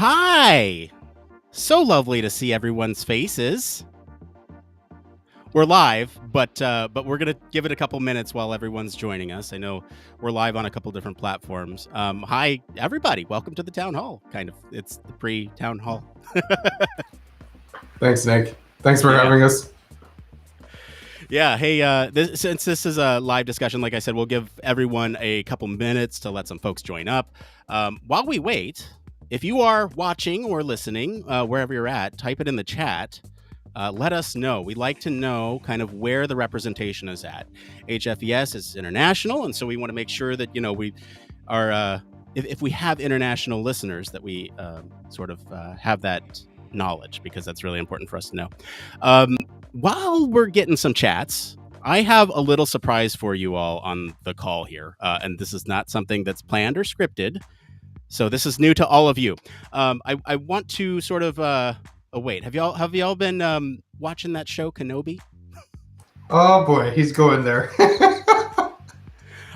Hi! So lovely to see everyone's faces. We're live, but we're gonna give it a couple minutes while everyone's joining us. I know we're live on a couple different platforms. Hi, everybody! Welcome to the town hall. It's the pre-town hall. Thanks, Nick. Thanks for having us. Yeah. Hey, since this is a live discussion, like I said, we'll give everyone a couple minutes to let some folks join up. While we wait, if you are watching or listening, wherever you're at, type it in the chat. Let us know. We'd like to know kind of where the representation is at. HFES is international, and so we want to make sure that, we are, if we have international listeners, that we sort of have that knowledge, because that's really important for us to know. While we're getting some chats, I have a little surprise for you all on the call here, and this is not something that's planned or scripted. So this is new to all of you. I want to sort of wait. Have y'all been watching that show Kenobi? Oh boy, he's going there.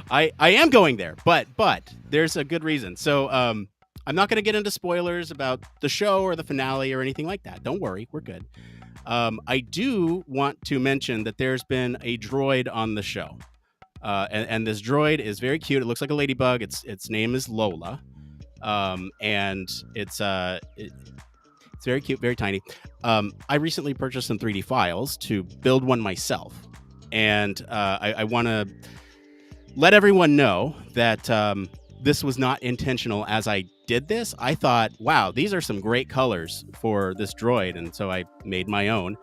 I am going there, but there's a good reason. So I'm not going to get into spoilers about the show or the finale or anything like that. Don't worry, we're good. I do want to mention that there's been a droid on the show, and this droid is very cute. It looks like a ladybug. Its name is Lola. And it's very cute, very tiny. I recently purchased some 3D files to build one myself, and I want to let everyone know that this was not intentional. As I did this, I thought, wow, these are some great colors for this droid, and so I made my own.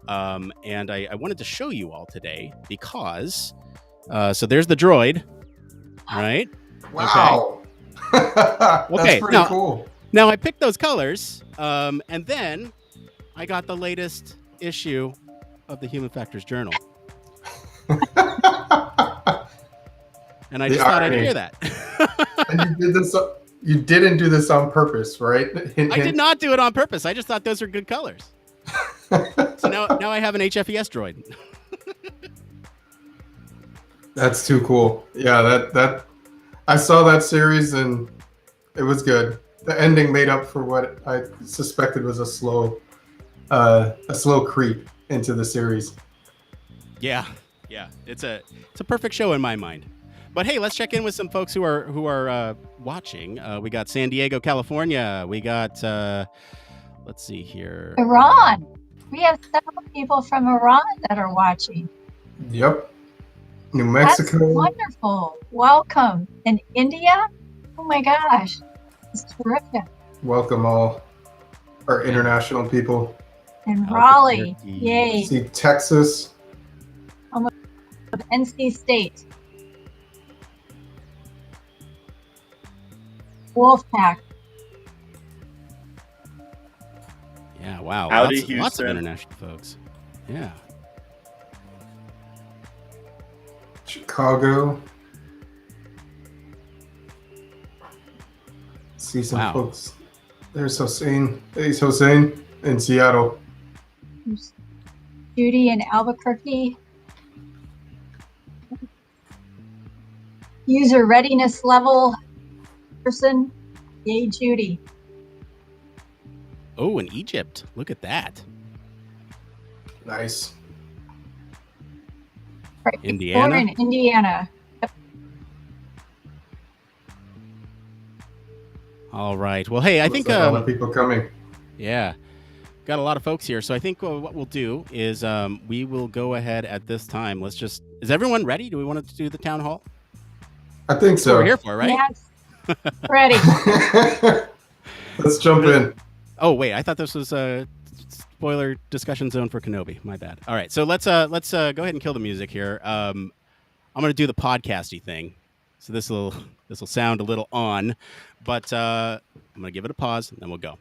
And I wanted to show you all today because so there's the droid, right? Wow. Okay. That's pretty cool. Now I picked those colors, and then I got the latest issue of the Human Factors Journal. And I just thought I'd hear that. And you didn't do this on purpose, right? I did not do it on purpose. I just thought those are good colors. So now I have an HFES droid. That's too cool. Yeah, that I saw that series and it was good. The ending made up for what I suspected was a slow creep into the series. Yeah. It's a perfect show in my mind. But hey, let's check in with some folks who are watching. We got San Diego, California. We got let's see here, Iran. We have several people from Iran that are watching. Yep. New Mexico. That's wonderful. Welcome. And India? Oh my gosh. It's terrific. Welcome all our international people. And Raleigh. Yay. See Texas. NC State. Wolfpack. Yeah, wow. Howdy, Lots of Houston. international folks. Yeah. Chicago. See some folks. There's Hossein in Seattle. Judy in Albuquerque. User readiness level person. Yay, Judy. Oh, in Egypt. Look at that. Nice. Right. Indiana. Born in Indiana. All right. Well, hey, I think a lot of people coming. Yeah, got a lot of folks here. So I think what we'll do is we will go ahead at this time. Is everyone ready? Do we want to do the town hall? I think so. That's what we're here for, right? Yes. Ready. Let's jump in. Oh wait, I thought this was a spoiler discussion zone for Kenobi. My bad. All right, so let's go ahead and kill the music here. I'm gonna do the podcasty thing, so this will sound a little on, but I'm gonna give it a pause and then we'll go.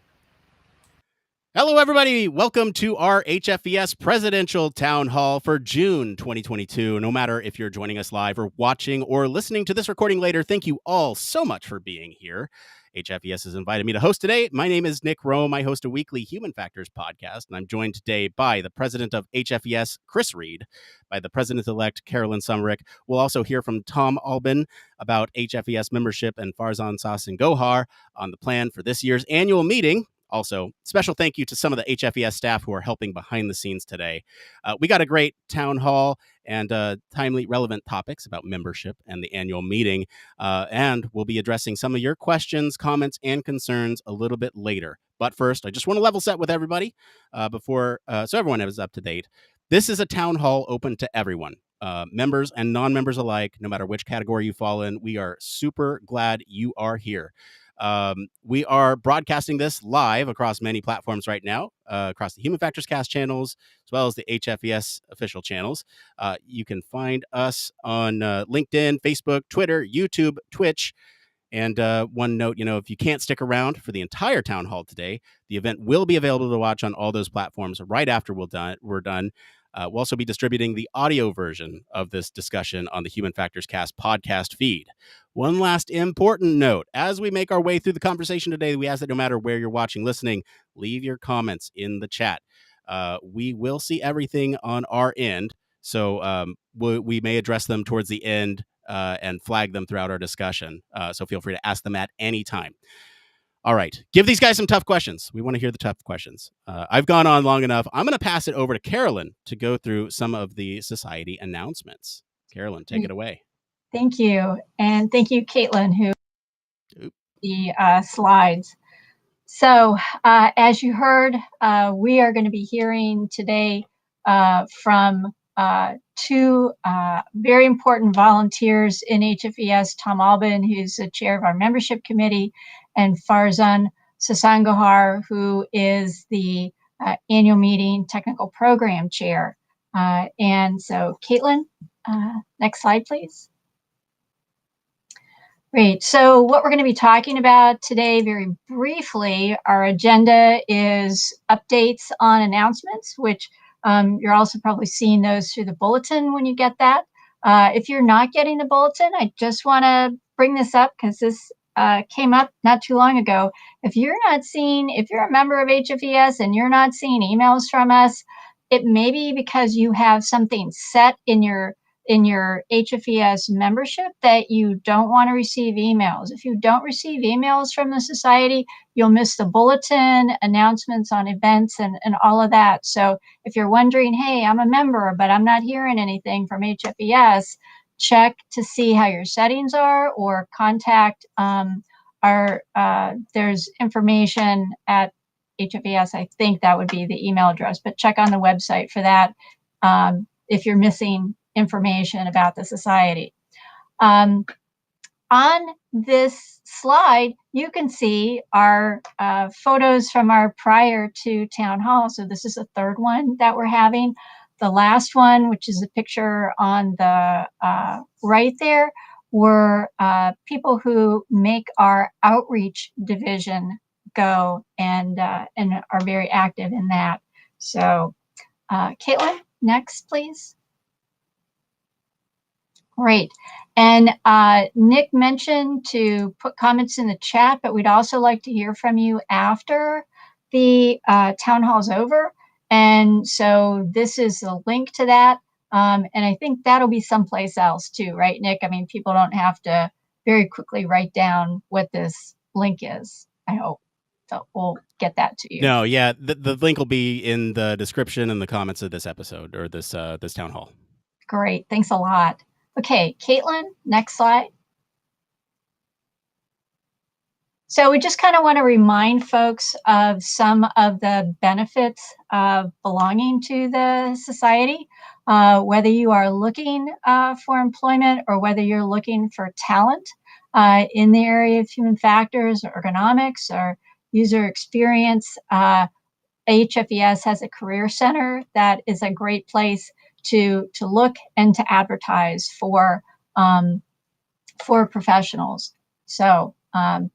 Hello, everybody. Welcome to our HFES Presidential Town Hall for June 2022. No matter if you're joining us live or watching or listening to this recording later, thank you all so much for being here. HFES has invited me to host today. My name is Nick Roome. I host a weekly Human Factors podcast, and I'm joined today by the president of HFES, Chris Reid, by the president-elect, Carolyn Sommerich. We'll also hear from Tom Albin about HFES membership and Farzan Sasangohar on the plan for this year's annual meeting. Also, special thank you to some of the HFES staff who are helping behind the scenes today. We got a great town hall and timely, relevant topics about membership and the annual meeting. And we'll be addressing some of your questions, comments, and concerns a little bit later. But first, I just want to level set with everybody so everyone is up to date. This is a town hall open to everyone. Members and non-members alike, no matter which category you fall in. We are super glad you are here. We are broadcasting this live across many platforms right now, across the Human Factors Cast channels, as well as the HFES official channels. You can find us on LinkedIn, Facebook, Twitter, YouTube, Twitch. And one note, if you can't stick around for the entire town hall today, the event will be available to watch on all those platforms right after we're done. We'll also be distributing the audio version of this discussion on the Human Factors Cast podcast feed. One last important note. As we make our way through the conversation today, we ask that no matter where you're watching, listening, leave your comments in the chat. We will see everything on our end, so we may address them towards the end and flag them throughout our discussion. So feel free to ask them at any time. All right. Give these guys some tough questions. We want to hear the tough questions. I've gone on long enough. I'm going to pass it over to Carolyn to go through some of the society announcements. Carolyn, take it away. Thank you. And thank you, Caitlin, who the slides. So as you heard, we are going to be hearing today from two very important volunteers in HFES, Tom Albin, who's the chair of our membership committee, and Farzan Sasangohar, who is the annual meeting technical program chair. And so, Caitlin, next slide, please. Great. So what we're going to be talking about today, very briefly, our agenda is updates on announcements, which you're also probably seeing those through the bulletin when you get that. If you're not getting the bulletin, I just want to bring this up because this came up not too long ago. If you're a member of HFES and you're not seeing emails from us, it may be because you have something set in your HFES membership that you don't want to receive emails. If you don't receive emails from the society, you'll miss the bulletin, announcements on events, and all of that. So if you're wondering, hey, I'm a member, but I'm not hearing anything from HFES, check to see how your settings are, or contact there's information at HFES. I think that would be the email address, but check on the website for that if you're missing information about the society. On this slide, you can see our photos from our prior to town hall. So this is the third one that we're having. The last one, which is a picture on the right there, were people who make our outreach division go and are very active in that. So Caitlin, next, please. Great. And Nick mentioned to put comments in the chat, but we'd also like to hear from you after the town hall's over. And so this is the link to that. And I think that'll be someplace else too, right, Nick? I mean, people don't have to very quickly write down what this link is, I hope. So we'll get that to you. No, yeah, the link will be in the description and the comments of this episode, or this town hall. Great. Thanks a lot. Okay, Caitlin, next slide. So we just kind of want to remind folks of some of the benefits of belonging to the society, whether you are looking for employment or whether you're looking for talent in the area of human factors or ergonomics or user experience. HFES has a career center that is a great place to look and to advertise for professionals. So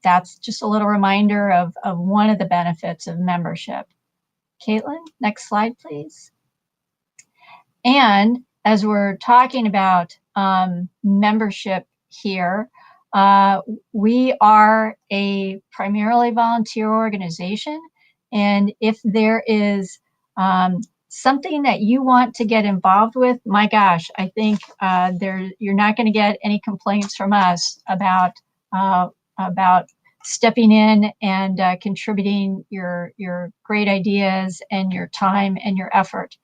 that's just a little reminder of one of the benefits of membership. Caitlin, next slide, please. And as we're talking about membership here, We are a primarily volunteer organization, and if there is something that you want to get involved with, my gosh, I think you're not going to get any complaints from us about stepping in and contributing your great ideas and your time and your effort.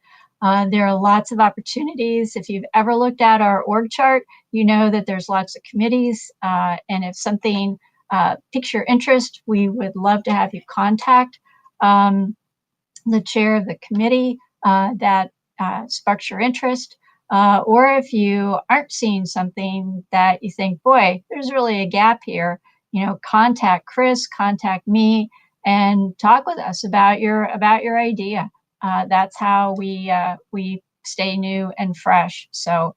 There are lots of opportunities. If you've ever looked at our org chart, you know that there's lots of committees, and if something piques your interest, we would love to have you contact the chair of the committee that sparks your interest. Or if you aren't seeing something that you think, boy, there's really a gap here, contact Chris, contact me, and talk with us about your idea. That's how we stay new and fresh. So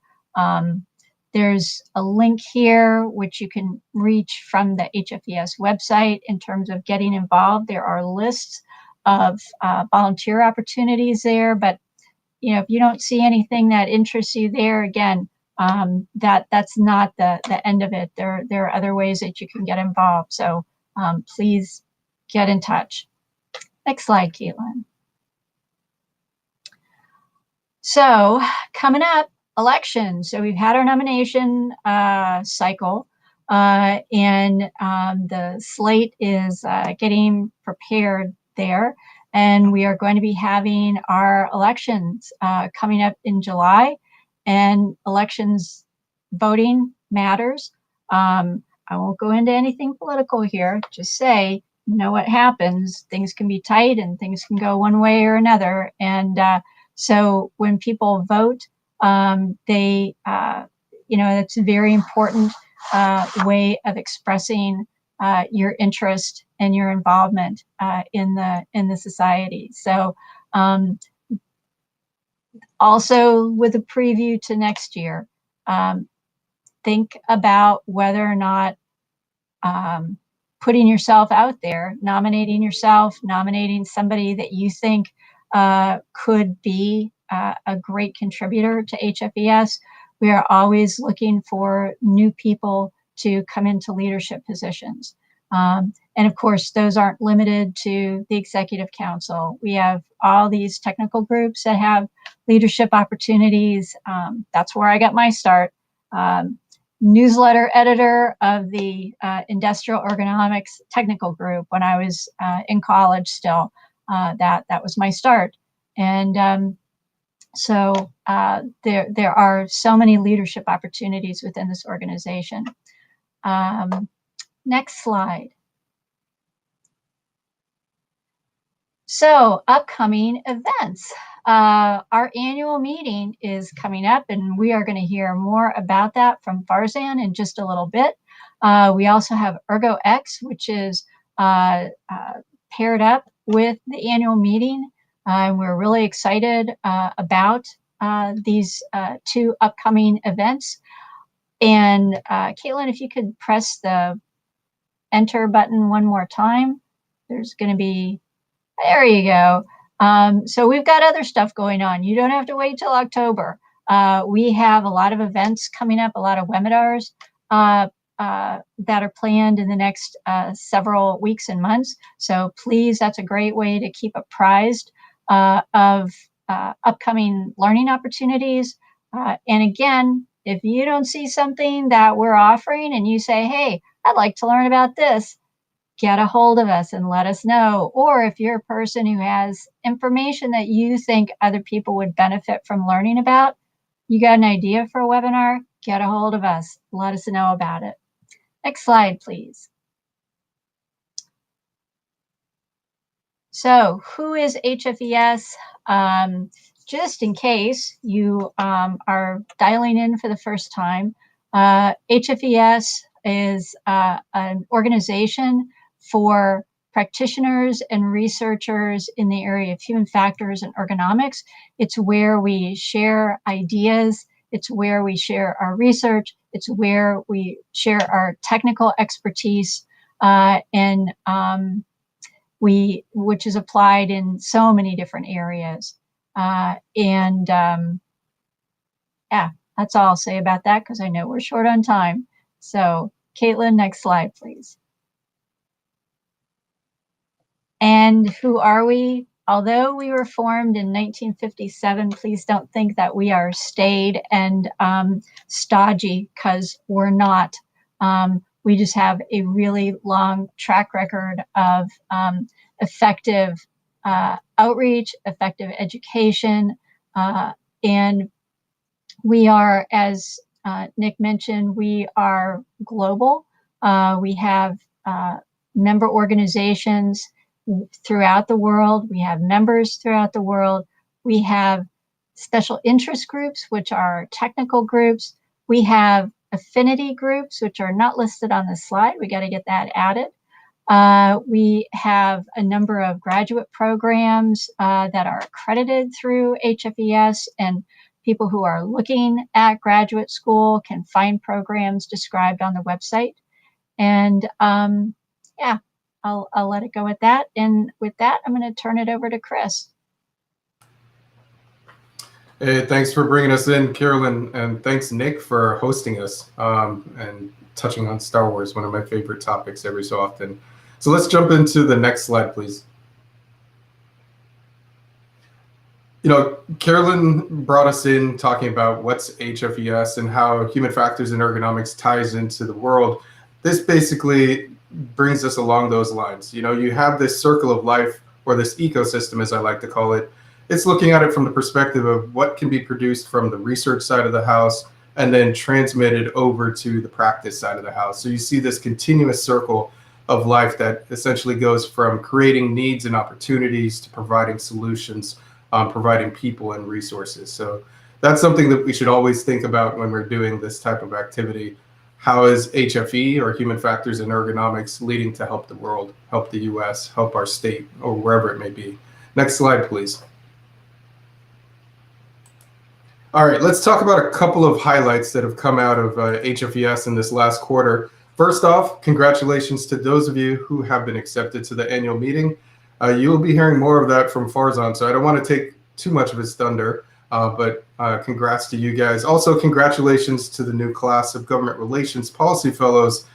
there's a link here which you can reach from the HFES website in terms of getting involved. There are lists of volunteer opportunities there, but if you don't see anything that interests you there, again, that's not the end of it. There are other ways that you can get involved. So please get in touch. Next slide, Caitlin. So coming up, elections. So we've had our nomination cycle, and the slate is getting prepared there. And we are going to be having our elections coming up in July, and elections voting matters. I won't go into anything political here, just say, what happens. Things can be tight and things can go one way or another. And so when people vote, they, that's a very important way of expressing your interest and your involvement in the society. So also with a preview to next year, think about whether or not putting yourself out there, nominating yourself, nominating somebody that you think could be a great contributor to HFES. We are always looking for new people to come into leadership positions. And of course, those aren't limited to the executive council. We have all these technical groups that have leadership opportunities. That's where I got my start. Newsletter editor of the Industrial Ergonomics Technical Group when I was in college still. That was my start. And so there are so many leadership opportunities within this organization. Next slide. So upcoming events. Our annual meeting is coming up, and we are going to hear more about that from Farzan in just a little bit. We also have ErgoX, which is paired up with the annual meeting. We're really excited about these two upcoming events. And Caitlin, if you could press the enter button one more time, there's going to be, there you go. So we've got other stuff going on. You don't have to wait till October. We have a lot of events coming up, a lot of webinars that are planned in the next several weeks and months. So please, that's a great way to keep apprised of upcoming learning opportunities. And again, if you don't see something that we're offering and you say, hey, I'd like to learn about this, get a hold of us and let us know. Or if you're a person who has information that you think other people would benefit from learning about, you got an idea for a webinar, get a hold of us. Let us know about it. Next slide, please. So who is HFES? Just in case you are dialing in for the first time, HFES is an organization for practitioners and researchers in the area of human factors and ergonomics. It's where we share ideas. It's where we share our research. It's where we share our technical expertise, which is applied in so many different areas. Yeah, that's all I'll say about that because I know we're short on time. So Caitlin, next slide, please. And who are we? Although we were formed in 1957, please don't think that we are staid and stodgy, because we're not. We just have a really long track record of effective outreach, effective education, and we are, as Nick mentioned, we are global. We have member organizations throughout the world. We have members throughout the world. We have special interest groups, which are technical groups. We have affinity groups, which are not listed on the slide. We got to get that added. We have a number of graduate programs that are accredited through HFES, and people who are looking at graduate school can find programs described on the website. And yeah, I'll let it go at that. And with that, I'm going to turn it over to Chris. Hey, thanks for bringing us in, Carolyn, and thanks, Nick, for hosting us and touching on Star Wars, one of my favorite topics every so often. So let's jump into the next slide, please. You know, Carolyn brought us in talking about what's HFES and how human factors and ergonomics ties into the world. This basically brings us along those lines. You know, you have this circle of life, or this ecosystem, as I like to call it. It's looking at it from the perspective of what can be produced from the research side of the house and then transmitted over to the practice side of the house. So you see this continuous circle of life that essentially goes from creating needs and opportunities to providing solutions, providing people and resources. So that's something that we should always think about when we're doing this type of activity. How is HFE, or human factors and ergonomics, leading to help the world, help the US, help our state, or wherever it may be? Next slide, please. All right, let's talk about a couple of highlights that have come out of HFES in this last quarter. First off, congratulations to those of you who have been accepted to the annual meeting. You will be hearing more of that from Farzan, so I don't want to take too much of his thunder, but congrats to you guys. Also, congratulations to the new class of Government Relations Policy Fellows.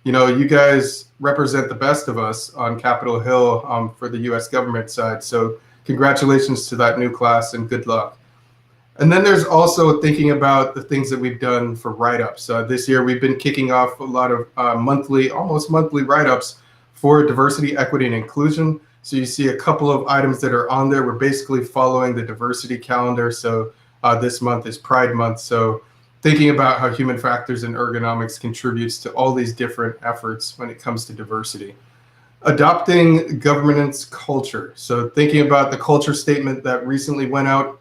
You know, you guys represent the best of us on Capitol Hill for the US government side, so congratulations to that new class and good luck. And then there's also thinking about the things that we've done for write-ups. This year, we've been kicking off a lot of almost monthly write-ups for diversity, equity, and inclusion. So you see a couple of items that are on there. We're basically following the diversity calendar. So this month is Pride Month. So thinking about how human factors and ergonomics contributes to all these different efforts when it comes to diversity. Adopting governance culture. So thinking about the culture statement that recently went out.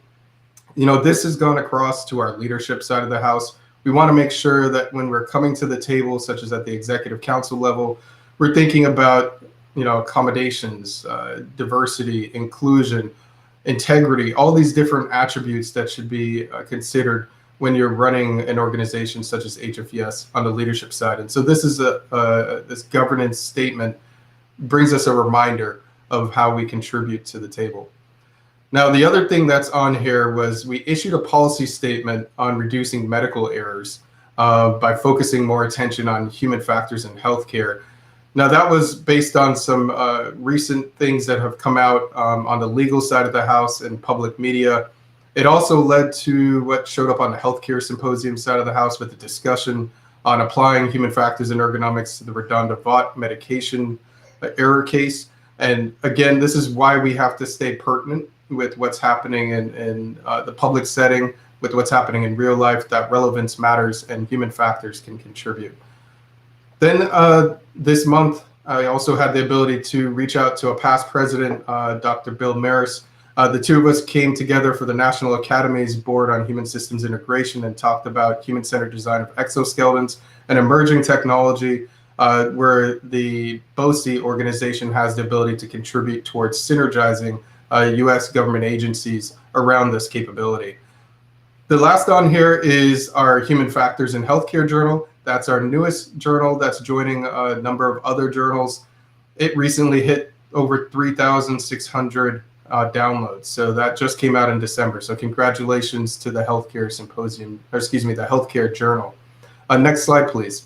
You know, this has gone across to our leadership side of the house. We want to make sure that when we're coming to the table, such as at the executive council level, we're thinking about, you know, accommodations, diversity, inclusion, integrity, all these different attributes that should be considered when you're running an organization such as HFES on the leadership side. And so this is this governance statement brings us a reminder of how we contribute to the table. Now, the other thing that's on here was we issued a policy statement on reducing medical errors by focusing more attention on human factors in healthcare. Now, that was based on some recent things that have come out on the legal side of the house and public media. It also led to what showed up on the healthcare symposium side of the house with a discussion on applying human factors and ergonomics to the Redonda Vought medication error case. And again, this is why we have to stay pertinent with what's happening in the public setting, with what's happening in real life. That relevance matters and human factors can contribute. Then this month, I also had the ability to reach out to a past president, Dr. Bill Maris. The two of us came together for the National Academy's Board on Human Systems Integration and talked about human-centered design of exoskeletons, an emerging technology where the BOCI organization has the ability to contribute towards synergizing US government agencies around this capability. The last on here is our Human Factors in Healthcare journal. That's our newest journal that's joining a number of other journals. It recently hit over 3,600 downloads. So that just came out in December. So congratulations to the Healthcare Symposium, or excuse me, the Healthcare Journal. Next slide, please.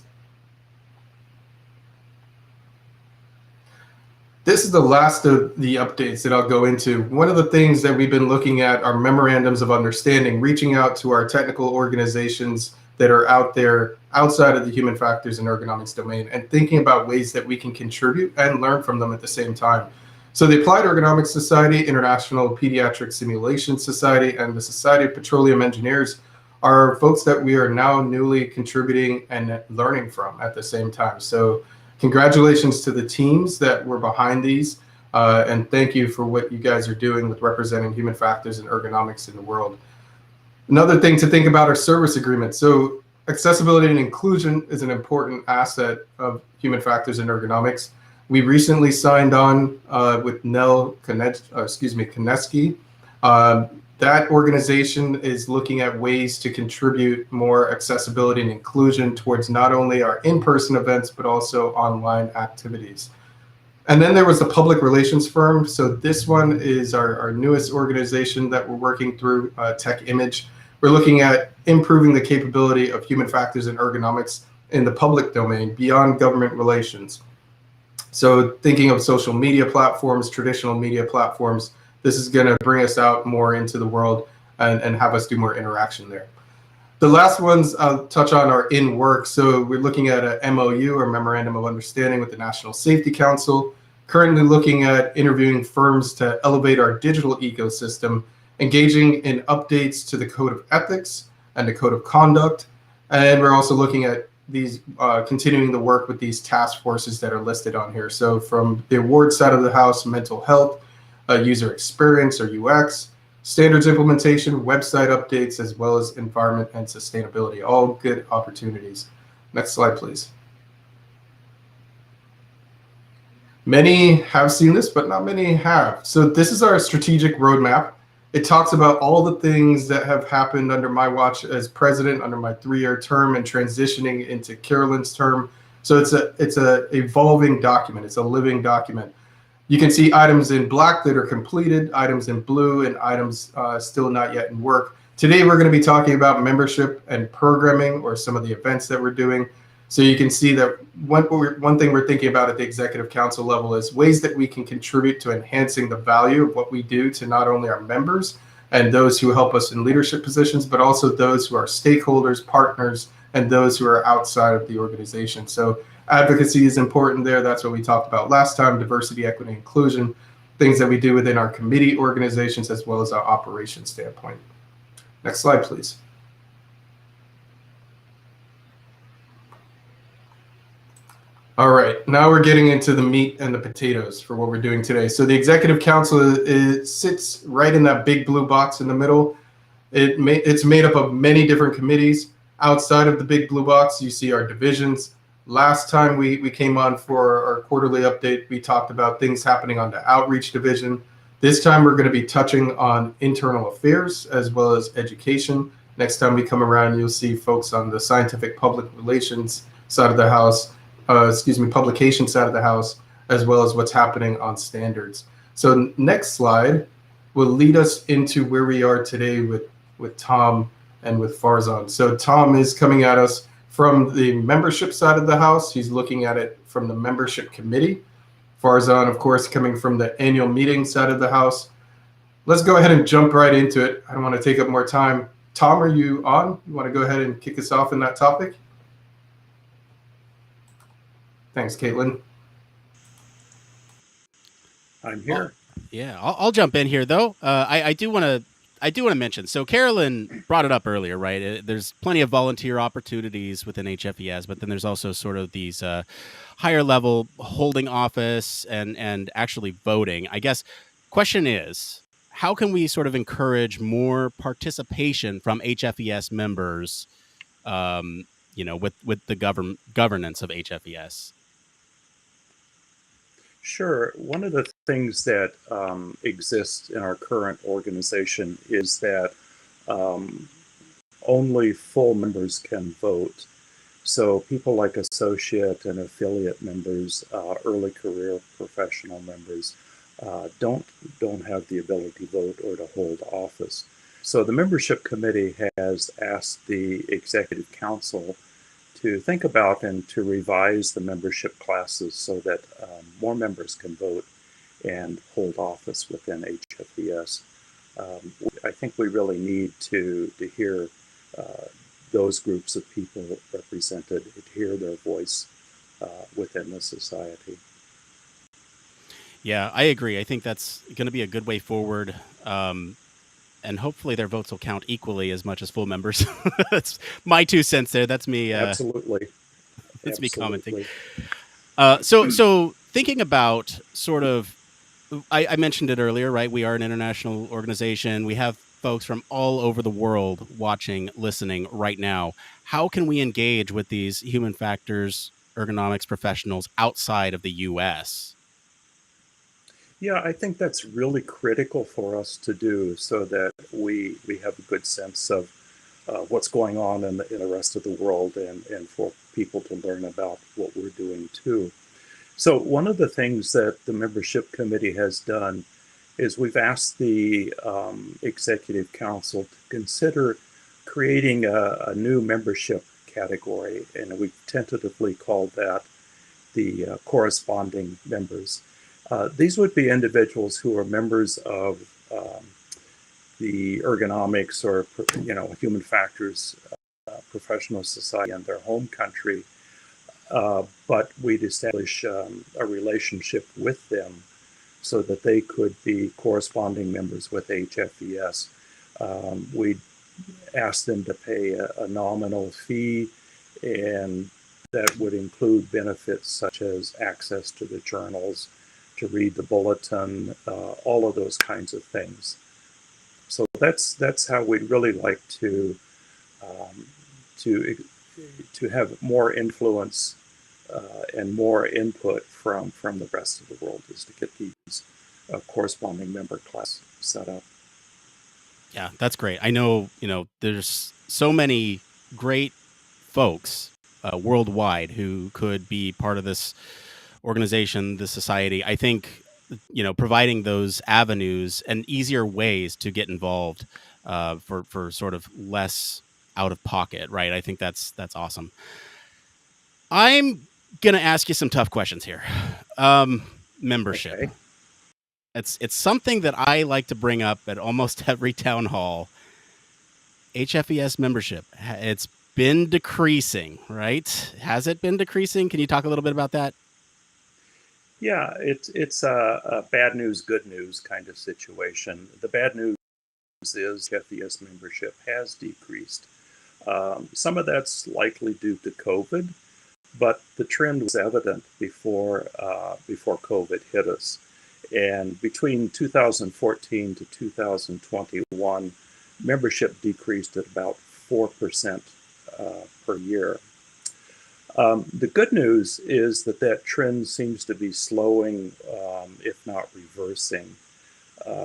This is the last of the updates that I'll go into. One of the things that we've been looking at are memorandums of understanding, reaching out to our technical organizations that are out there outside of the human factors and ergonomics domain, and thinking about ways that we can contribute and learn from them at the same time. So the Applied Ergonomics Society, International Pediatric Simulation Society, and the Society of Petroleum Engineers are folks that we are now newly contributing and learning from at the same time. So congratulations to the teams that were behind these, and thank you for what you guys are doing with representing human factors and ergonomics in the world. Another thing to think about are service agreements. So accessibility and inclusion is an important asset of human factors and ergonomics. We recently signed on with Nell Koneski. That organization is looking at ways to contribute more accessibility and inclusion towards not only our in-person events, but also online activities. And then there was the public relations firm. So this one is our newest organization that we're working through, Tech Image. We're looking at improving the capability of human factors and ergonomics in the public domain beyond government relations. So thinking of social media platforms, traditional media platforms, this is going to bring us out more into the world and have us do more interaction there. The last ones I'll touch on are in work. So we're looking at a MOU, or Memorandum of Understanding, with the National Safety Council, currently looking at interviewing firms to elevate our digital ecosystem, engaging in updates to the Code of Ethics and the Code of Conduct. And we're also looking at these continuing the work with these task forces that are listed on here. So from the award side of the house, mental health, user experience or UX, standards implementation, website updates, as well as environment and sustainability. All good opportunities. Next slide, please. Many have seen this, but not many have. So this is our strategic roadmap. It talks about all the things that have happened under my watch as president, under my 3-year term, and transitioning into Carolyn's term. So it's a evolving document. It's a living document. You can see items in black that are completed, items in blue, and items still not yet in work. Today, we're going to be talking about membership and programming, or some of the events that we're doing. So you can see that one thing we're thinking about at the executive council level is ways that we can contribute to enhancing the value of what we do to not only our members and those who help us in leadership positions, but also those who are stakeholders, partners, and those who are outside of the organization. So advocacy is important there. That's what we talked about last time: diversity, equity, inclusion, things that we do within our committee organizations as well as our operations standpoint. Next slide, please. All right, now we're getting into the meat and the potatoes for what we're doing today. So the executive council sits right in that big blue box in the middle. It's made up of many different committees. Outside of the big blue box, you see our divisions. Last time we came on for our quarterly update, we talked about things happening on the outreach division. This time we're going to be touching on internal affairs as well as education. Next time we come around, you'll see folks on the scientific public relations side of the house, publication side of the house, as well as what's happening on standards. So next slide will lead us into where we are today with Tom and with Farzan. So Tom is coming at us from the membership side of the house. He's looking at it from the membership committee. Farzan, of course, coming from the annual meeting side of the house. Let's go ahead and jump right into it. I don't want to take up more time. Tom, are you on? You want to go ahead and kick us off in that topic? Thanks, Caitlin. I'm here. Yeah, I'll jump in here though. I do want to mention. So Carolyn brought it up earlier, right? There's plenty of volunteer opportunities within HFES, but then there's also sort of these higher level holding office and actually voting. I guess question is, how can we sort of encourage more participation from HFES members? With the governance of HFES. Sure. One of the things that exists in our current organization is that only full members can vote. So people like associate and affiliate members, early career professional members, don't have the ability to vote or to hold office. So the membership committee has asked the executive council to think about and to revise the membership classes so that more members can vote and hold office within HFES. I think we really need to hear those groups of people represented, to hear their voice within the society. Yeah, I agree. I think that's going to be a good way forward. And hopefully their votes will count equally as much as full members. That's my 2 cents there. That's me. Absolutely. That's me commenting. Absolutely. So thinking about sort of, I mentioned it earlier, right? We are an international organization. We have folks from all over the world watching, listening right now. How can we engage with these human factors ergonomics professionals outside of the U.S.? Yeah, I think that's really critical for us to do so that we have a good sense of what's going on in the rest of the world, and for people to learn about what we're doing too. So one of the things that the membership committee has done is we've asked the executive council to consider creating a new membership category, and we've tentatively called that the corresponding members. These would be individuals who are members of the ergonomics or human factors professional society in their home country, but we'd establish a relationship with them so that they could be corresponding members with HFES. We'd ask them to pay a nominal fee, and that would include benefits such as access to the journals, to read the bulletin, all of those kinds of things. So that's how we'd really like to have more influence and more input from the rest of the world, is to get these corresponding member class set up. Yeah, that's great. I know, there's so many great folks worldwide who could be part of this organization, this society. I think, providing those avenues and easier ways to get involved for sort of less out of pocket, right? I think that's awesome. I'm gonna ask you some tough questions here. Membership. Okay. It's something that I like to bring up at almost every town hall. HFES membership. It's been decreasing, right? Has it been decreasing? Can you talk a little bit about that? Yeah, it's a bad news, good news kind of situation. The bad news is HFES membership has decreased. Some of that's likely due to COVID, but the trend was evident before COVID hit us. And between 2014 to 2021, membership decreased at about 4% per year. The good news is that trend seems to be slowing, if not reversing.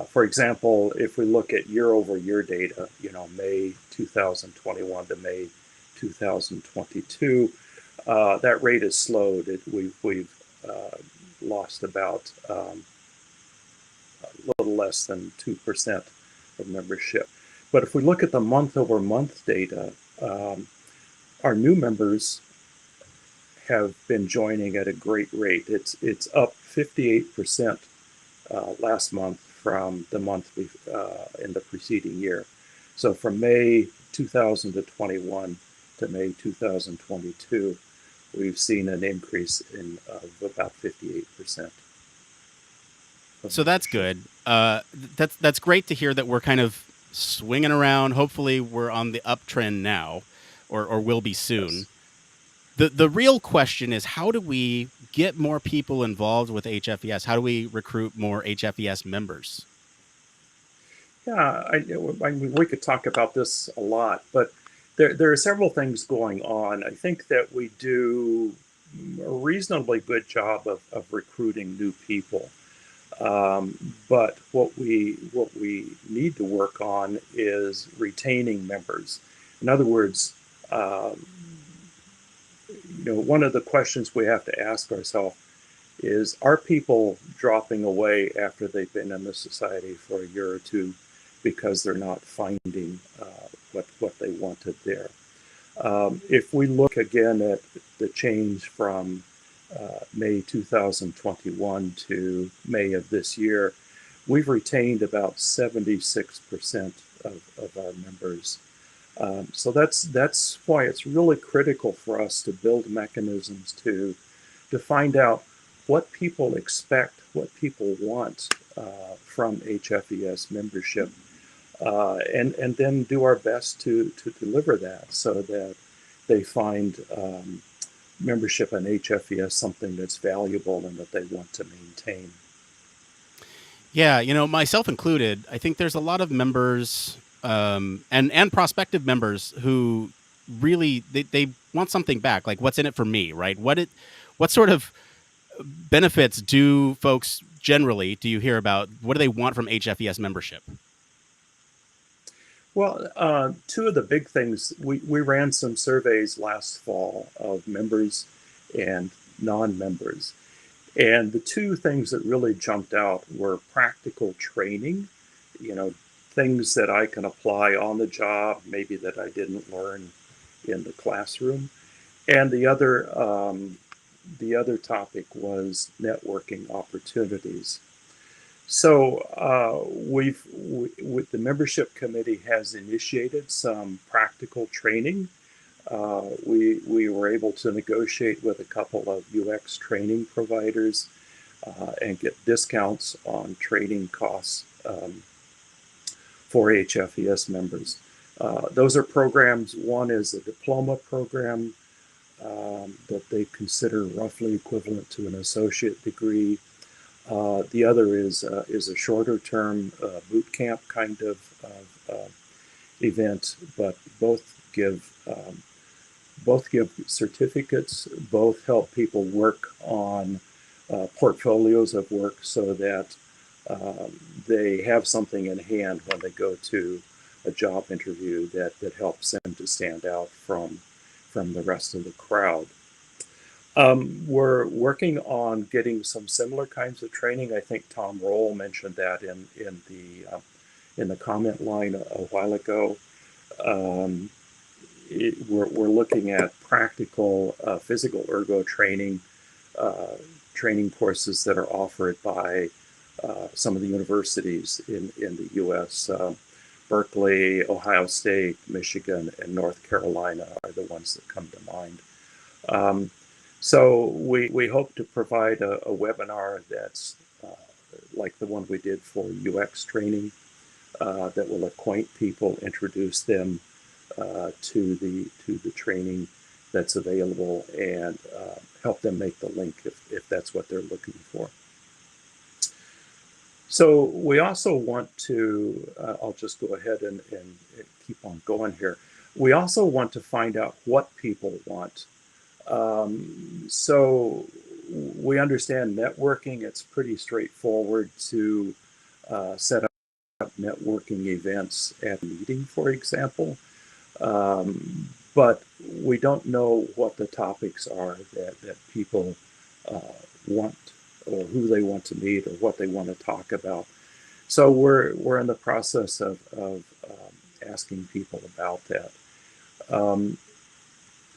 For example, if we look at year-over-year data, May 2021 to May 2022, that rate has slowed. We've lost about a little less than 2% of membership. But if we look at the month-over-month data, our new members have been joining at a great rate. It's up 58% last month from the month in the preceding year. So from May 2021 to May 2022, we've seen an increase of about 58%. So that's good. That's great to hear that we're kind of swinging around. Hopefully, we're on the uptrend now, or will be soon. Yes. The real question is, how do we get more people involved with HFES? How do we recruit more HFES members? Yeah, I mean, we could talk about this a lot, but there are several things going on. I think that we do a reasonably good job of recruiting new people. But what we need to work on is retaining members. In other words, one of the questions we have to ask ourselves is, are people dropping away after they've been in the society for a year or two because they're not finding what they wanted there? If we look again at the change from May 2021 to May of this year, we've retained about 76% of our members. So that's why it's really critical for us to build mechanisms to find out what people expect, what people want from HFES membership, and then do our best to deliver that so that they find membership in HFES something that's valuable and that they want to maintain. Yeah, myself included, I think there's a lot of members and prospective members who really they want something back. Like, what's in it for me, right? What sort of benefits do folks generally do you hear about? What do they want from HFES membership? Well, two of the big things, we ran some surveys last fall of members and non-members. And the two things that really jumped out were practical training, things that I can apply on the job, maybe that I didn't learn in the classroom. And the other topic was networking opportunities. So the membership committee has initiated some practical training. We were able to negotiate with a couple of UX training providers and get discounts on training costs for HFES members. Those are programs. One is a diploma program that they consider roughly equivalent to an associate degree. The other is a shorter term boot camp kind of event, but both give certificates, both help people work on portfolios of work so that they have something in hand when they go to a job interview that helps them to stand out from the rest of the crowd. We're working on getting some similar kinds of training. I think Tom Roll mentioned that in the comment line a while ago. We're looking at practical physical ergo training courses that are offered by some of the universities in the U.S. Berkeley, Ohio State, Michigan, and North Carolina are the ones that come to mind. So we hope to provide a webinar that's like the one we did for UX training that will acquaint people, introduce them to the training that's available, and help them make the link if that's what they're looking for. So we also want to, I'll just go ahead and keep on going here. We also want to find out what people want. So we understand networking, it's pretty straightforward to set up networking events at a meeting, for example. But we don't know what the topics are that people want, or who they want to meet, or what they want to talk about. So we're in the process of asking people about that.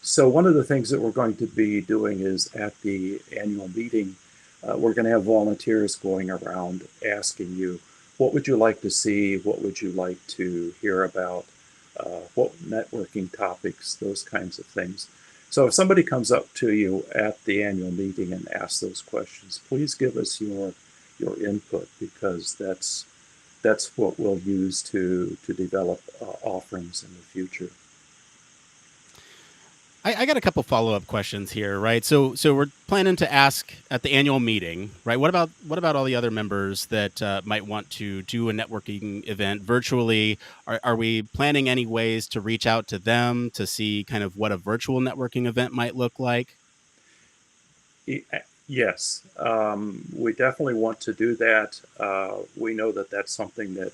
So one of the things that we're going to be doing is at the annual meeting, we're going to have volunteers going around asking you, what would you like to see? What would you like to hear about? What networking topics, those kinds of things. So if somebody comes up to you at the annual meeting and asks those questions, please give us your input, because that's what we'll use to develop offerings in the future. I got a couple follow-up questions here, right? So we're planning to ask at the annual meeting, right? What about all the other members that might want to do a networking event virtually? Are we planning any ways to reach out to them to see kind of what a virtual networking event might look like? Yes, we definitely want to do that. We know that that's something that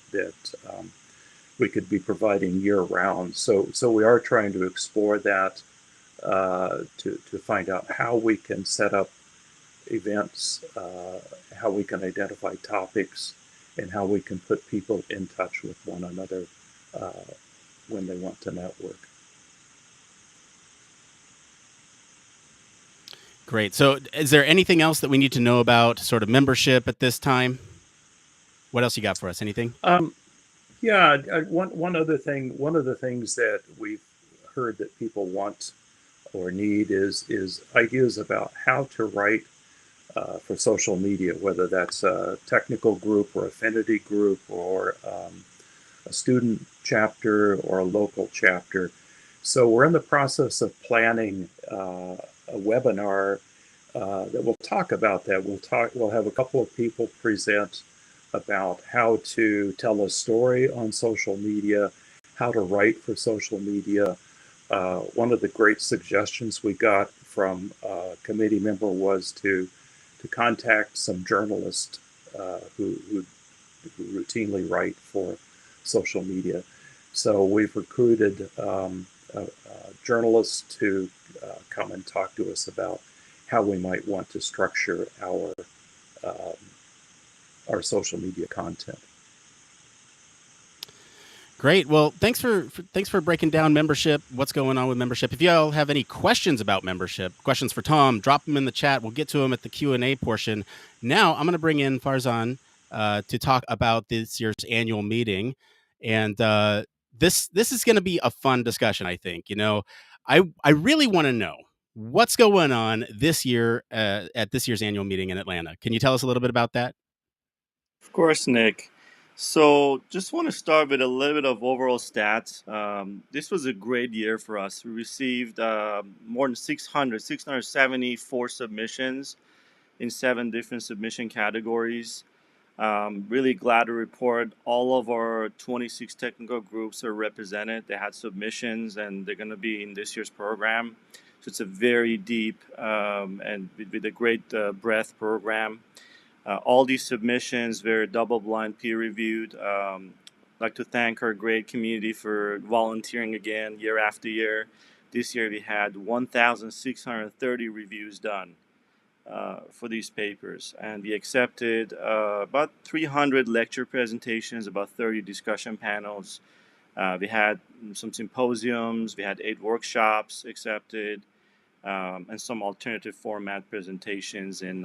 we could be providing year-round. So we are trying to explore that. To find out how we can set up events, how we can identify topics, and how we can put people in touch with one another when they want to network. Great. So is there anything else that we need to know about sort of membership at this time? What else you got for us? Anything? Yeah, one other thing. One of the things that we've heard that people want or need is ideas about how to write for social media, whether that's a technical group or affinity group or a student chapter or a local chapter. So we're in the process of planning a webinar that will talk about that. We'll have a couple of people present about how to tell a story on social media, how to write for social media. One of the great suggestions we got from a committee member was to contact some journalists who routinely write for social media. So we've recruited journalists to come and talk to us about how we might want to structure our social media content. Great. Well, thanks for breaking down membership, what's going on with membership. If y'all have any questions about membership, questions for Tom, drop them in the chat. We'll get to them at the Q&A portion. Now, I'm going to bring in Farzan to talk about this year's annual meeting. And this is going to be a fun discussion, I think. You know, I really want to know what's going on this year at this year's annual meeting in Atlanta. Can you tell us a little bit about that? Of course, Nick. So just want to start with a little bit of overall stats. This was a great year for us. We received more than 674 submissions in 7 different submission categories. Really glad to report all of our 26 technical groups are represented. They had submissions and they're going to be in this year's program. So it's a very deep and with a great breadth program. All these submissions were double-blind peer-reviewed. I'd like to thank our great community for volunteering again year after year. This year we had 1,630 reviews done for these papers, and we accepted about 300 lecture presentations, about 30 discussion panels. We had some symposiums, we had 8 workshops accepted, and some alternative format presentations and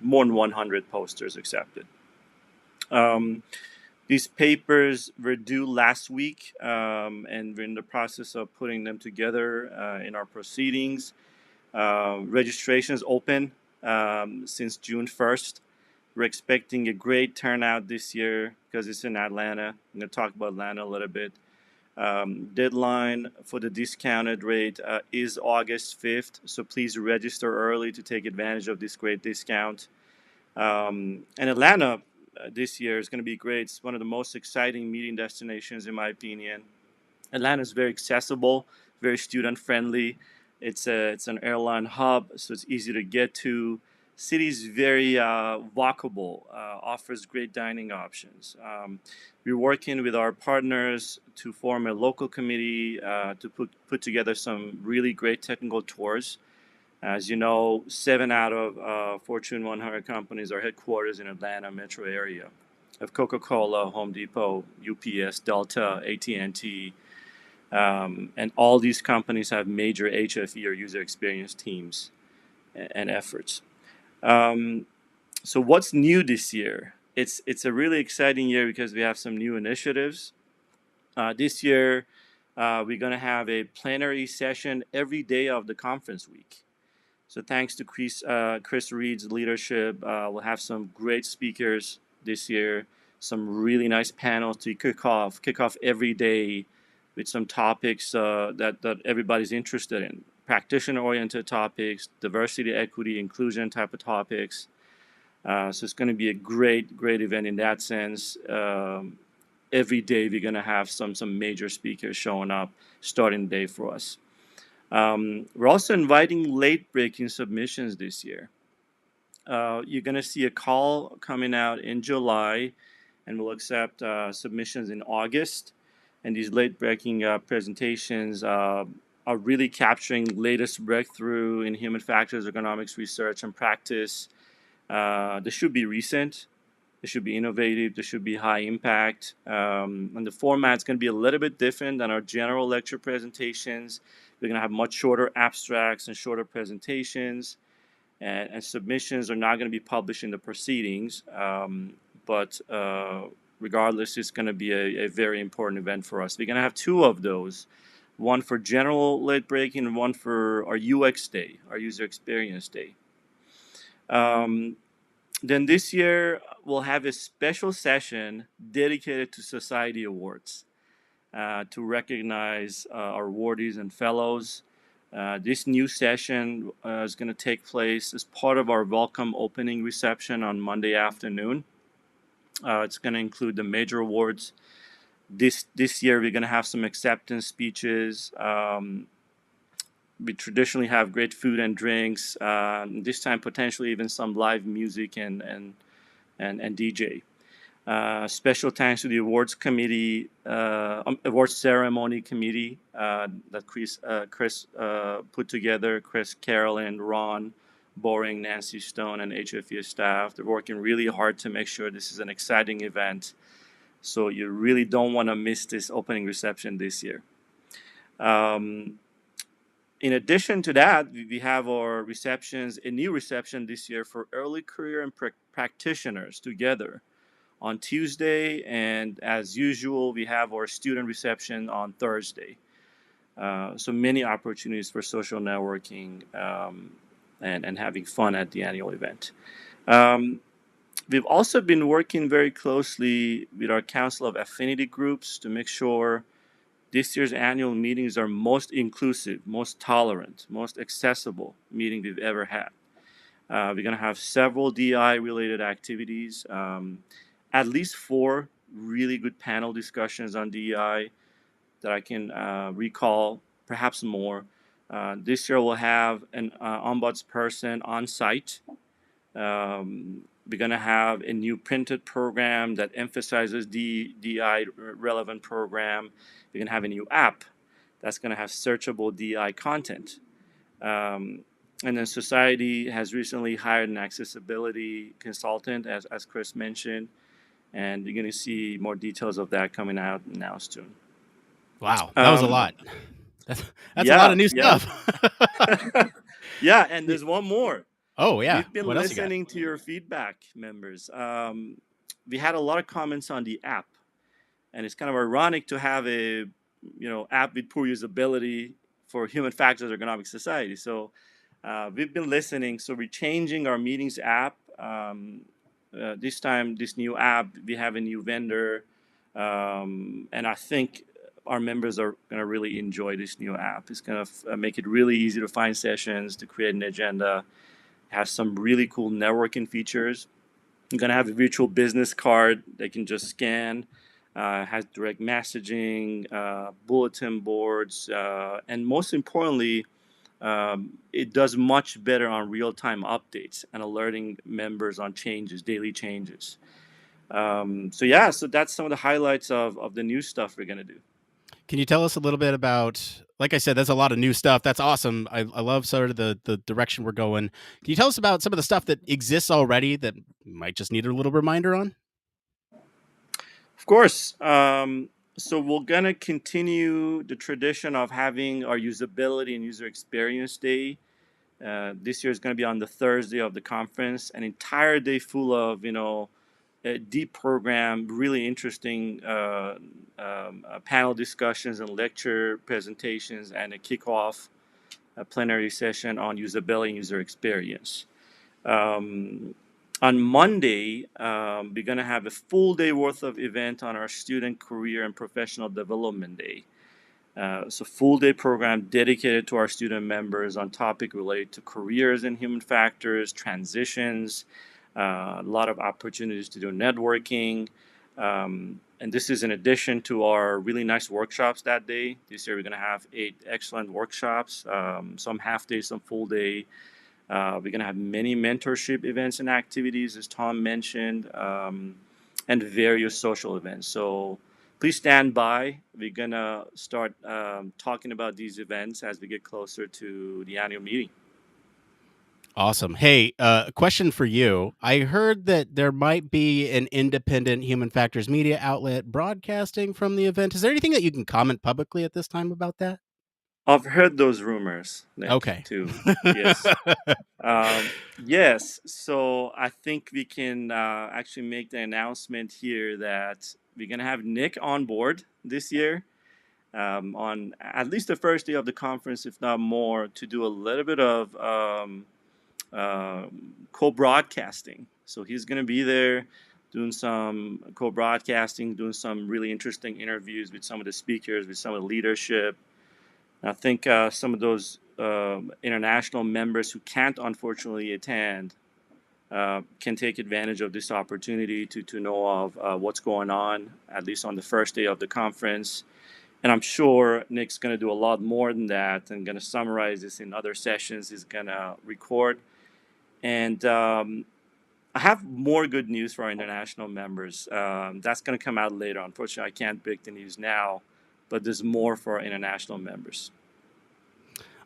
more than 100 posters accepted. These papers were due last week, and we're in the process of putting them together in our proceedings. Registration is open since June 1st. We're expecting a great turnout this year because it's in Atlanta. I'm going to talk about Atlanta a little bit. Deadline for the discounted rate is August 5th, so please register early to take advantage of this great discount. And Atlanta this year is going to be great. It's one of the most exciting meeting destinations, in my opinion. Atlanta is very accessible, very student-friendly. It's an airline hub, so it's easy to get to. City's very walkable, offers great dining options. We're working with our partners to form a local committee to put together some really great technical tours. As you know, 7 out of Fortune 100 companies are headquarters in Atlanta metro area. Of Coca-Cola, Home Depot, UPS, Delta, AT&T, and all these companies have major HFE or user experience teams and efforts. So what's new this year? It's a really exciting year because we have some new initiatives. This year, we're going to have a plenary session every day of the conference week. So thanks to Chris Reid's leadership, we'll have some great speakers this year, some really nice panels to kick off every day with some topics that everybody's interested in. Practitioner-oriented topics, diversity, equity, inclusion type of topics. So it's going to be a great event in that sense. Every day we're going to have some major speakers showing up starting the day for us. We're also inviting late-breaking submissions this year. You're going to see a call coming out in July, and we'll accept submissions in August. And these late-breaking presentations are really capturing latest breakthrough in human factors, economics research, and practice. They should be recent. They should be innovative. They should be high impact. And the format's going to be a little bit different than our general lecture presentations. We're going to have much shorter abstracts and shorter presentations. and submissions are not going to be published in the proceedings. But regardless, it's going to be a very important event for us. We're going to have two of those, one for general late breaking and one for our UX Day, our User Experience Day. Then this year, we'll have a special session dedicated to Society Awards to recognize our awardees and fellows. This new session is going to take place as part of our welcome opening reception on Monday afternoon. It's going to include the major awards. This year, we're going to have some acceptance speeches. We traditionally have great food and drinks. This time, potentially even some live music and DJ. Special thanks to the awards committee, awards ceremony committee that Chris put together. Chris, Carolyn, Ron, Boring, Nancy Stone, and HFES staff. They're working really hard to make sure this is an exciting event. So you really don't want to miss this opening reception this year. In addition to that, we have our receptions, a new reception this year for early career and practitioners together on Tuesday, and as usual, we have our student reception on Thursday. So many opportunities for social networking and having fun at the annual event. We've also been working very closely with our Council of Affinity Groups to make sure this year's annual meetings are most inclusive, most tolerant, most accessible meeting we've ever had. We're going to have several DI-related activities, at least 4 really good panel discussions on DEI that I can recall, perhaps more. This year we'll have an ombudsperson on site. We're going to have a new printed program that emphasizes DEI relevant program. We're going to have a new app that's going to have searchable DEI content. And then Society has recently hired an accessibility consultant, as Chris mentioned. And you're going to see more details of that coming out now soon. Wow, that was a lot. That's a lot of new stuff. Yeah, and there's one more. Oh, yeah. We've been What else you got? listening to your feedback, members. We had a lot of comments on the app, and it's kind of ironic to have a app with poor usability for human factors ergonomic society. So we've been listening. So we're changing our meetings app. This time, this new app, we have a new vendor, and I think our members are going to really enjoy this new app. It's going to make it really easy to find sessions, to create an agenda. It has some really cool networking features. You're going to have a virtual business card they can just scan. Has direct messaging, bulletin boards, and most importantly, it does much better on real-time updates and alerting members on changes, daily changes. So that's some of the highlights of the new stuff we're going to do. Can you tell us a little bit about, like I said, that's a lot of new stuff. That's awesome. I love sort of the direction we're going. Can you tell us about some of the stuff that exists already that might just need a little reminder on? Of course. So we're going to continue the tradition of having our usability and user experience day. This year is going to be on the Thursday of the conference, an entire day full of, a deep program, really interesting panel discussions and lecture presentations, and a kickoff plenary session on usability and user experience. On Monday, we're going to have a full day worth of event on our Student Career and Professional Development Day. So full day program dedicated to our student members on topic related to careers in human factors, transitions, a lot of opportunities to do networking. And this is in addition to our really nice workshops that day. This year we're going to have 8 excellent workshops, some half day, some full day. We're going to have many mentorship events and activities, as Tom mentioned, and various social events. So please stand by. We're going to start talking about these events as we get closer to the annual meeting. Awesome. Hey, a question for you. I heard that there might be an independent human factors media outlet broadcasting from the event. Is there anything that you can comment publicly at this time about that? I've heard those rumors, Nick, Okay. too. Yes. Yes. So I think we can actually make the announcement here that we're going to have Nick on board this year, on at least the first day of the conference, if not more, to do a little bit of co-broadcasting. So he's going to be there doing some co-broadcasting, doing some really interesting interviews with some of the speakers, with some of the leadership. I think some of those international members who can't unfortunately attend can take advantage of this opportunity to know of what's going on, at least on the first day of the conference. And I'm sure Nick's going to do a lot more than that and going to summarize this in other sessions he's going to record. And I have more good news for our international members. That's going to come out later. Unfortunately, I can't break the news now, but there's more for our international members.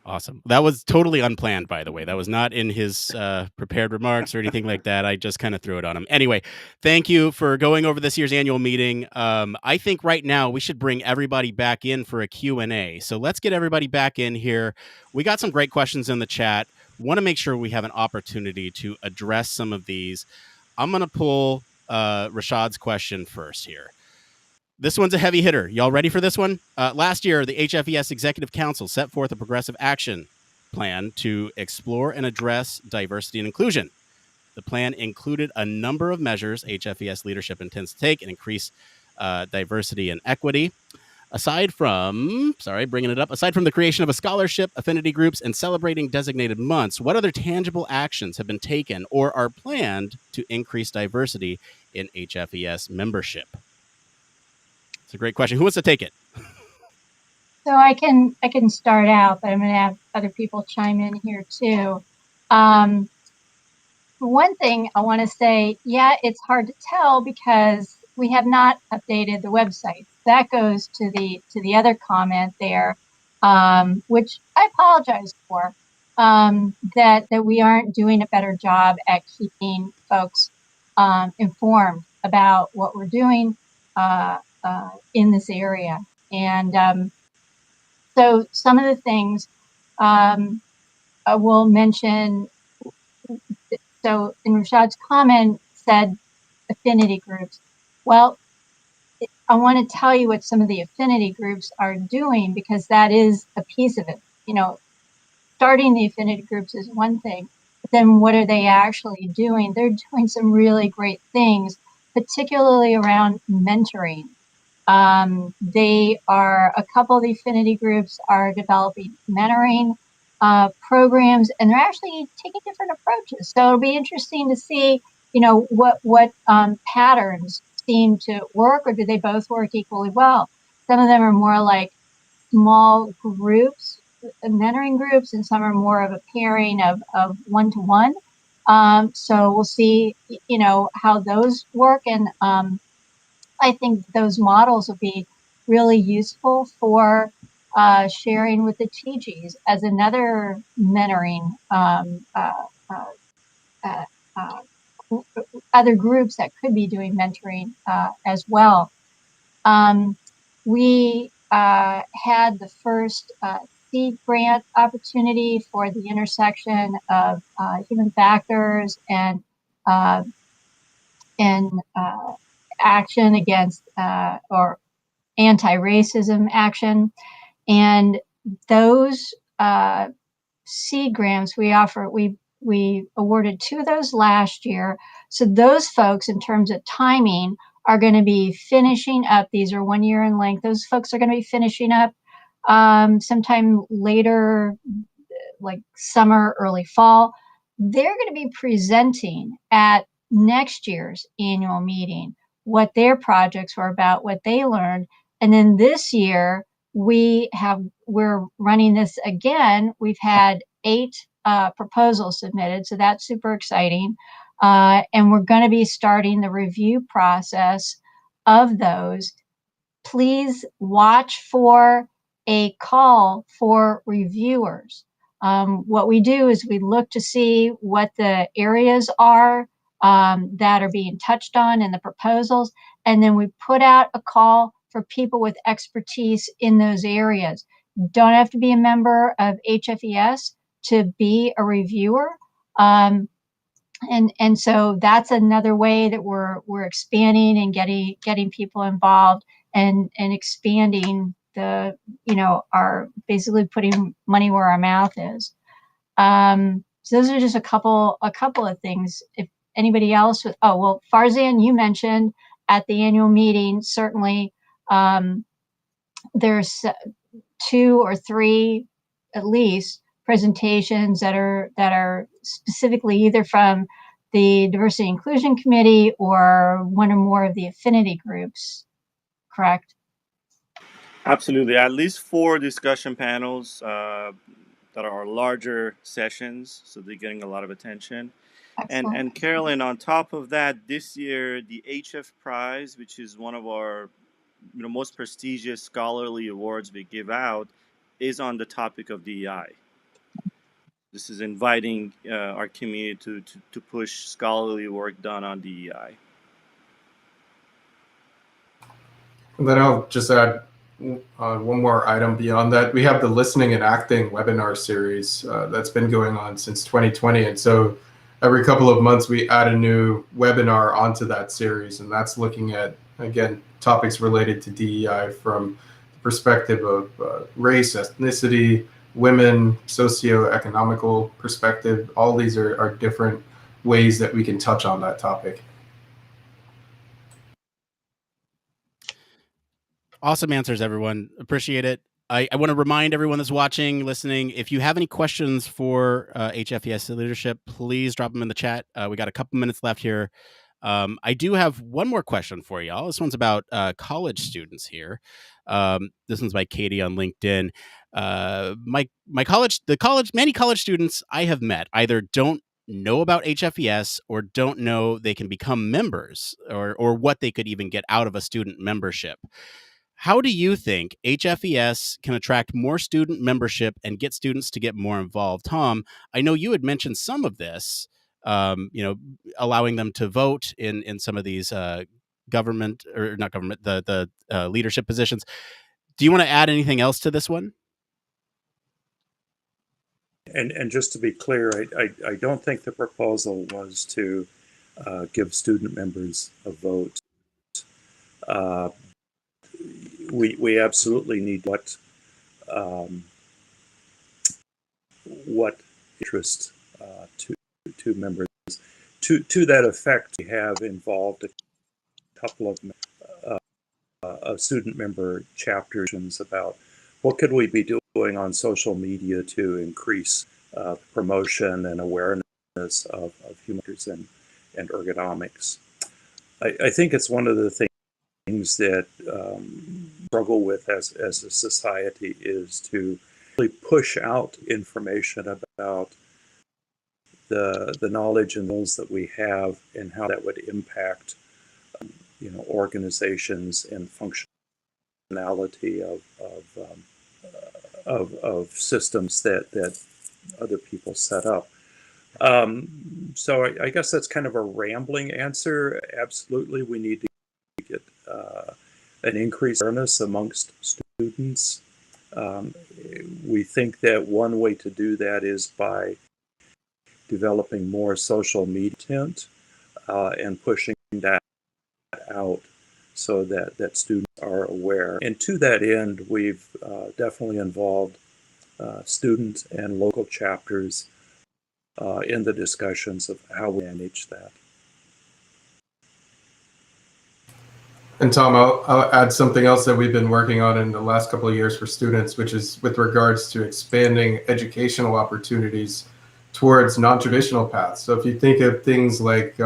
Awesome. That was totally unplanned, by the way. That was not in his prepared remarks or anything like that. I just kind of threw it on him. Anyway, thank you for going over this year's annual meeting. I think right now we should bring everybody back in for a Q&A. So let's get everybody back in here. We got some great questions in the chat. Want to make sure we have an opportunity to address some of these. I'm going to pull Rashad's question first here. This one's a heavy hitter. Y'all ready for this one? Last year, the HFES Executive Council set forth a progressive action plan to explore and address diversity and inclusion. The plan included a number of measures HFES leadership intends to take and increase diversity and equity. Aside from the creation of a scholarship, affinity groups, and celebrating designated months, what other tangible actions have been taken or are planned to increase diversity in HFES membership? It's a great question. Who wants to take it? So I can start out, but I'm going to have other people chime in here too. One thing I want to say, yeah, it's hard to tell because we have not updated the website. That goes to the other comment there, which I apologize for, that we aren't doing a better job at keeping folks informed about what we're doing in this area. And so some of the things I will mention. So in Rashad's comment said affinity groups. Well, I want to tell you what some of the affinity groups are doing because that is a piece of it. You know, starting the affinity groups is one thing, but then what are they actually doing? They're doing some really great things, particularly around mentoring. A couple of the affinity groups are developing mentoring programs, and they're actually taking different approaches. So it'll be interesting to see, you know, what patterns seem to work, or do they both work equally well? Some of them are more like small groups, mentoring groups, and some are more of a pairing of one-to-one. So we'll see, you know, how those work, and I think those models will be really useful for sharing with the TGs as another mentoring other groups that could be doing mentoring as well. We had the first seed grant opportunity for the intersection of human factors and action against or anti-racism action. And those seed grants we awarded 2 of those last year. So those folks, in terms of timing, are going to be finishing up. These are 1 year in length. Those folks are going to be finishing up sometime later, like summer, early fall. They're going to be presenting at next year's annual meeting what their projects were about, what they learned. And then this year, we're running this again. We've had 8 proposals submitted, so that's super exciting. And we're going to be starting the review process of those. Please watch for a call for reviewers. What we do is we look to see what the areas are that are being touched on in the proposals, and then we put out a call for people with expertise in those areas. don't have to be a member of HFES to be a reviewer. And so that's another way that we're expanding and getting people involved and expanding the, our basically putting money where our mouth is. So those are just a couple of things. If anybody else with, Farzan, you mentioned at the annual meeting, certainly there's 2 or 3 at least presentations that are specifically either from the Diversity and Inclusion Committee or one or more of the affinity groups, correct? Absolutely. At least 4 discussion panels that are larger sessions, so they're getting a lot of attention. Excellent. And Carolyn, on top of that, this year the HF Prize, which is one of our most prestigious scholarly awards we give out, is on the topic of DEI. This is inviting our community to push scholarly work done on DEI. And then I'll just add one more item beyond that. We have the Listening and Acting webinar series that's been going on since 2020. And so every couple of months, we add a new webinar onto that series. And that's looking at, again, topics related to DEI from the perspective of race, ethnicity, women, socio-economical perspective. All these are different ways that we can touch on that topic. Awesome answers, everyone. Appreciate it. I want to remind everyone that's watching, listening, if you have any questions for HFES leadership, please drop them in the chat. We got a couple minutes left here. I do have one more question for y'all. This one's about college students here. This one's by Katie on LinkedIn. Many college students I have met either don't know about HFES or don't know they can become members or what they could even get out of a student membership. How do you think HFES can attract more student membership and get students to get more involved? Tom, I know you had mentioned some of this, allowing them to vote in some of these government or not government, the leadership positions. Do you want to add anything else to this one? And just to be clear, I don't think the proposal was to give student members a vote. We absolutely need what interest to members. To that effect, we have involved a couple of student member chapters about what could we be doing on social media to increase promotion and awareness of human rights and ergonomics. I think it's one of the things that struggle with as a society is to really push out information about the knowledge and goals that we have and how that would impact organizations and functionality of systems that other people set up. So I guess that's kind of a rambling answer. Absolutely, we need to get an increased awareness amongst students. We think that one way to do that is by developing more social media content and pushing that out so that students are aware. And to that end, we've definitely involved student and local chapters in the discussions of how we manage that. And Tom, I'll add something else that we've been working on in the last couple of years for students, which is with regards to expanding educational opportunities towards non-traditional paths. So if you think of things like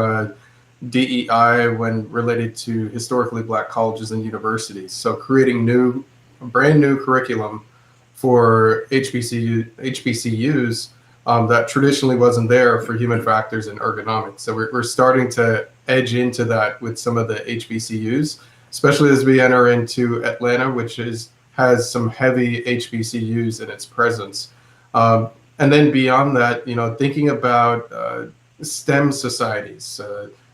DEI when related to historically Black colleges and universities, so creating brand new curriculum for HBCUs that traditionally wasn't there for human factors and ergonomics. So we're starting to edge into that with some of the HBCUs, especially as we enter into Atlanta, which has some heavy HBCUs in its presence. And then beyond that, thinking about STEM societies,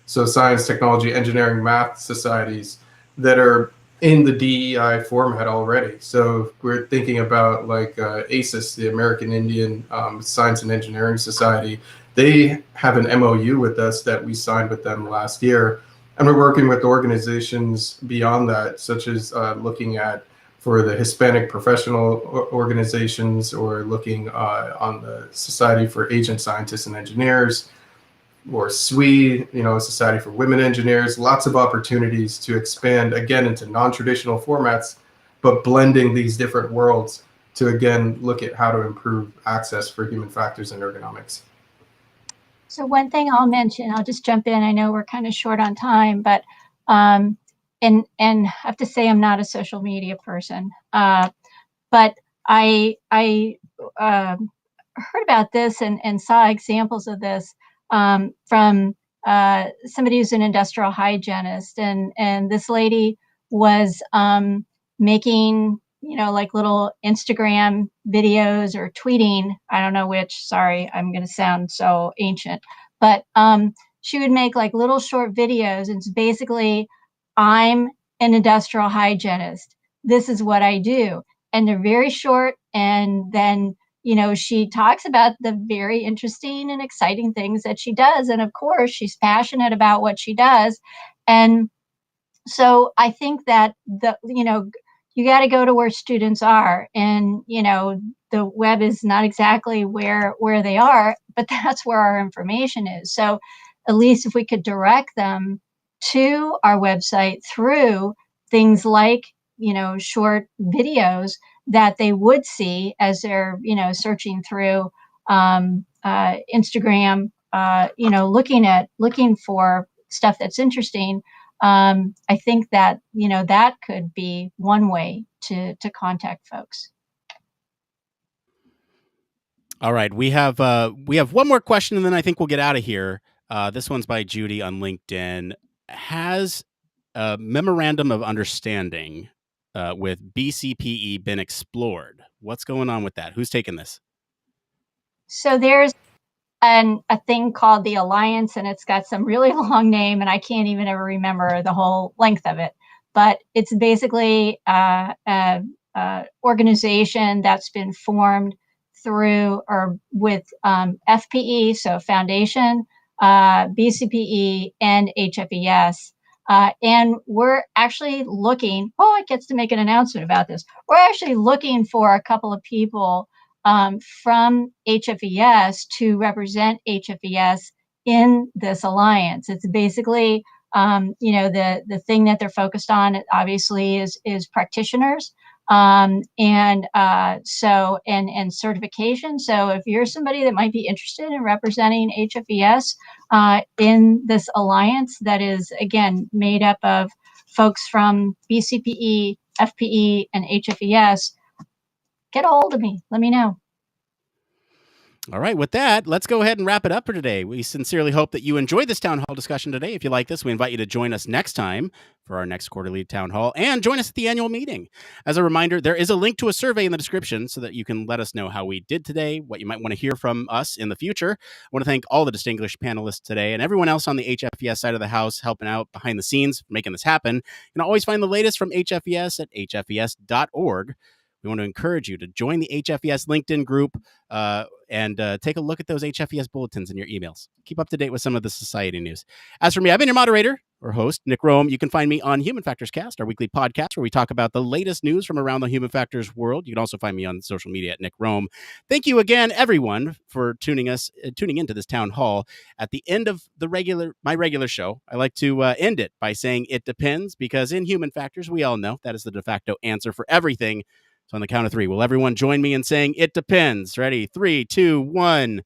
so science, technology, engineering, math societies that are in the DEI format already. So we're thinking about like ASIS, the American Indian Science and Engineering Society. They have an MOU with us that we signed with them last year. And we're working with organizations beyond that, such as looking at for the Hispanic professional organizations, or looking on the Society for Agent Scientists and Engineers, or SWE, Society for Women Engineers. Lots of opportunities to expand again into non-traditional formats, but blending these different worlds to again look at how to improve access for human factors and ergonomics. So one thing I'll mention, I'll just jump in. I know we're kind of short on time, but and I have to say I'm not a social media person, but I heard about this and saw examples of this from somebody who's an industrial hygienist, and this lady was making like little Instagram videos or tweeting, I don't know which, sorry, I'm going to sound so ancient, but she would make like little short videos. And it's basically, I'm an industrial hygienist. This is what I do. And they're very short. And then, she talks about the very interesting and exciting things that she does. And of course, she's passionate about what she does. And so I think that you got to go to where students are, and the web is not exactly where they are, but that's where our information is. So at least if we could direct them to our website through things like short videos that they would see as they're searching through Instagram, looking for stuff that's interesting. I think that that could be one way to contact folks. All right, we have one more question, and then I think we'll get out of here. This one's by Judy on LinkedIn. Has a memorandum of understanding with BCPE been explored? What's going on with that? Who's taking this? So there's a thing called the Alliance, and it's got some really long name, and I can't even ever remember the whole length of it. But it's basically an organization that's been formed through or with FPE, so Foundation, BCPE, and HFES. And we're actually looking, I get to make an announcement about this. We're actually looking for a couple of people from HFES to represent HFES in this alliance. It's basically, the thing that they're focused on, obviously, is practitioners, and certification. So if you're somebody that might be interested in representing HFES in this alliance that is, again, made up of folks from BCPE, FPE, and HFES, get a hold of me. Let me know. All right, with that, let's go ahead and wrap it up for today. We sincerely hope that you enjoyed this town hall discussion today. If you like this, we invite you to join us next time for our next quarterly town hall, and join us at the annual meeting. As a reminder, there is a link to a survey in the description so that you can let us know how we did today, what you might want to hear from us in the future. I want to thank all the distinguished panelists today and everyone else on the HFES side of the house helping out behind the scenes, making this happen. You can always find the latest from HFES at hfes.org. We want to encourage you to join the HFES LinkedIn group and take a look at those HFES bulletins in your emails. Keep up to date with some of the society news. As for me, I've been your moderator or host, Nick Roome. You can find me on Human Factors Cast, our weekly podcast where we talk about the latest news from around the human factors world. You can also find me on social media at Nick Roome. Thank you again, everyone, for tuning into this town hall. At the end of my regular show, I like to end it by saying it depends, because in human factors, we all know that is the de facto answer for everything. So on the count of three, will everyone join me in saying it depends? Ready? 3, 2, 1.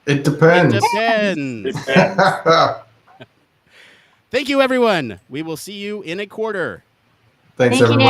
It depends. It depends. Thank you, everyone. We will see you in a quarter. Thanks, everyone.